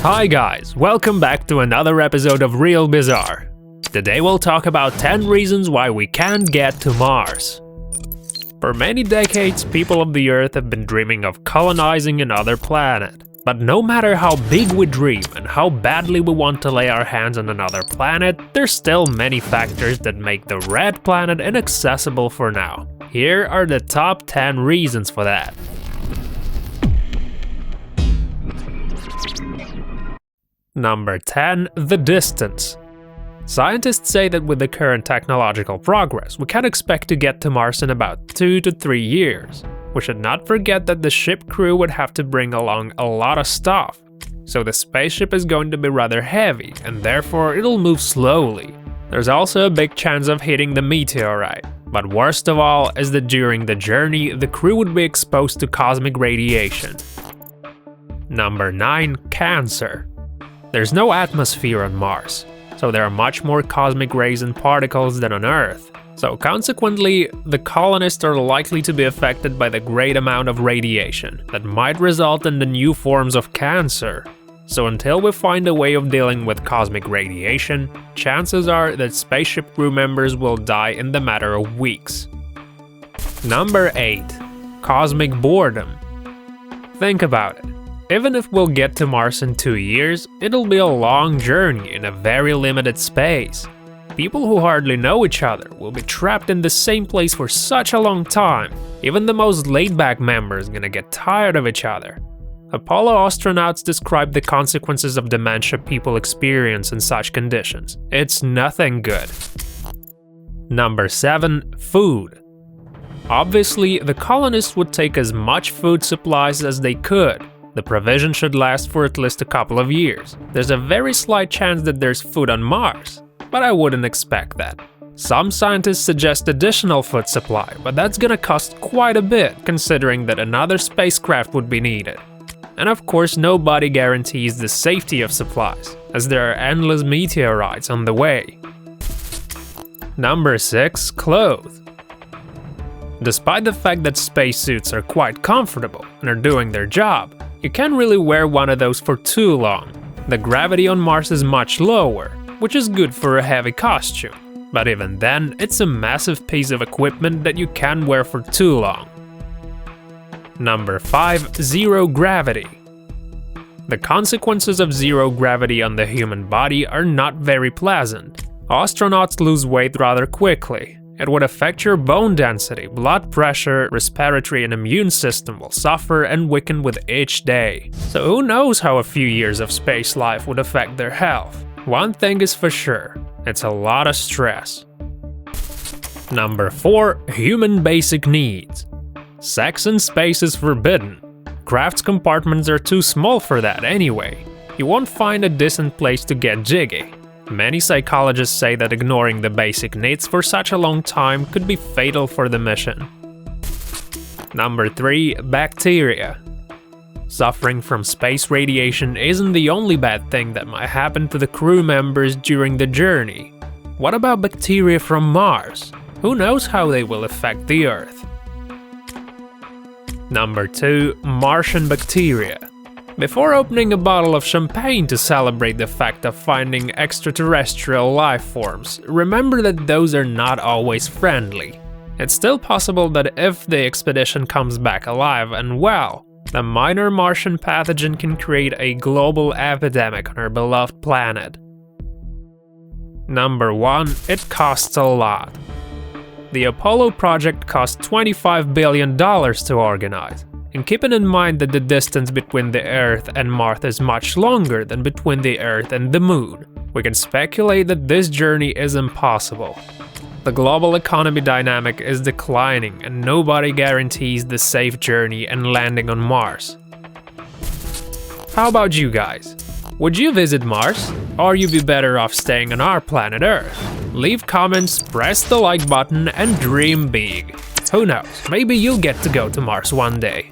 Hi guys, welcome back to another episode of Real Bizarre. Today we'll talk about 10 reasons why we can't get to Mars. For many decades, people of the Earth have been dreaming of colonizing another planet. But no matter how big we dream and how badly we want to lay our hands on another planet, there's still many factors that make the red planet inaccessible for now. Here are the top 10 reasons for that. Number 10. The distance. Scientists say that with the current technological progress, we can expect to get to Mars in about 2 to 3 years. We should not forget that the ship crew would have to bring along a lot of stuff, so the spaceship is going to be rather heavy, and therefore it'll move slowly. There's also a big chance of hitting the meteorite, but worst of all is that during the journey, the crew would be exposed to cosmic radiation. Number 9. Cancer. There's no atmosphere on Mars, so there are much more cosmic rays and particles than on Earth. So consequently, the colonists are likely to be affected by the great amount of radiation that might result in the new forms of cancer. So until we find a way of dealing with cosmic radiation, chances are that spaceship crew members will die in the matter of weeks. Number 8. Cosmic boredom. Think about it. Even if we'll get to Mars in 2 years, it'll be a long journey in a very limited space. People who hardly know each other will be trapped in the same place for such a long time. Even the most laid-back member is gonna get tired of each other. Apollo astronauts described the consequences of dementia people experience in such conditions. It's nothing good. Number 7. Food. Obviously, the colonists would take as much food supplies as they could. The provision should last for at least a couple of years. There's a very slight chance that there's food on Mars, but I wouldn't expect that. Some scientists suggest additional food supply, but that's gonna cost quite a bit, considering that another spacecraft would be needed. And of course, nobody guarantees the safety of supplies, as there are endless meteorites on the way. Number 6. Clothes. Despite the fact that spacesuits are quite comfortable and are doing their job, you can't really wear one of those for too long. The gravity on Mars is much lower, which is good for a heavy costume, but even then, it's a massive piece of equipment that you can't wear for too long. Number 5. Zero gravity. The consequences of zero gravity on the human body are not very pleasant. Astronauts lose weight rather quickly. It would affect your bone density, blood pressure, respiratory and immune system will suffer and weaken with each day. So who knows how a few years of space life would affect their health? One thing is for sure, it's a lot of stress. Number 4. Human basic needs. Sex in space is forbidden. Craft's compartments are too small for that anyway. You won't find a decent place to get jiggy. Many psychologists say that ignoring the basic needs for such a long time could be fatal for the mission. Number 3. Bacteria. Suffering from space radiation isn't the only bad thing that might happen to the crew members during the journey. What about bacteria from Mars? Who knows how they will affect the Earth? Number 2. Martian Bacteria. Before opening a bottle of champagne to celebrate the fact of finding extraterrestrial life forms, remember that those are not always friendly. It's still possible that if the expedition comes back alive and well, a minor Martian pathogen can create a global epidemic on our beloved planet. Number 1. It costs a lot. The Apollo project cost $25 billion to organize. And keeping in mind that the distance between the Earth and Mars is much longer than between the Earth and the Moon, we can speculate that this journey is impossible. The global economy dynamic is declining and nobody guarantees the safe journey and landing on Mars. How about you guys? Would you visit Mars? Or you'd be better off staying on our planet Earth? Leave comments, press the like button and dream big. Who knows, maybe you'll get to go to Mars one day.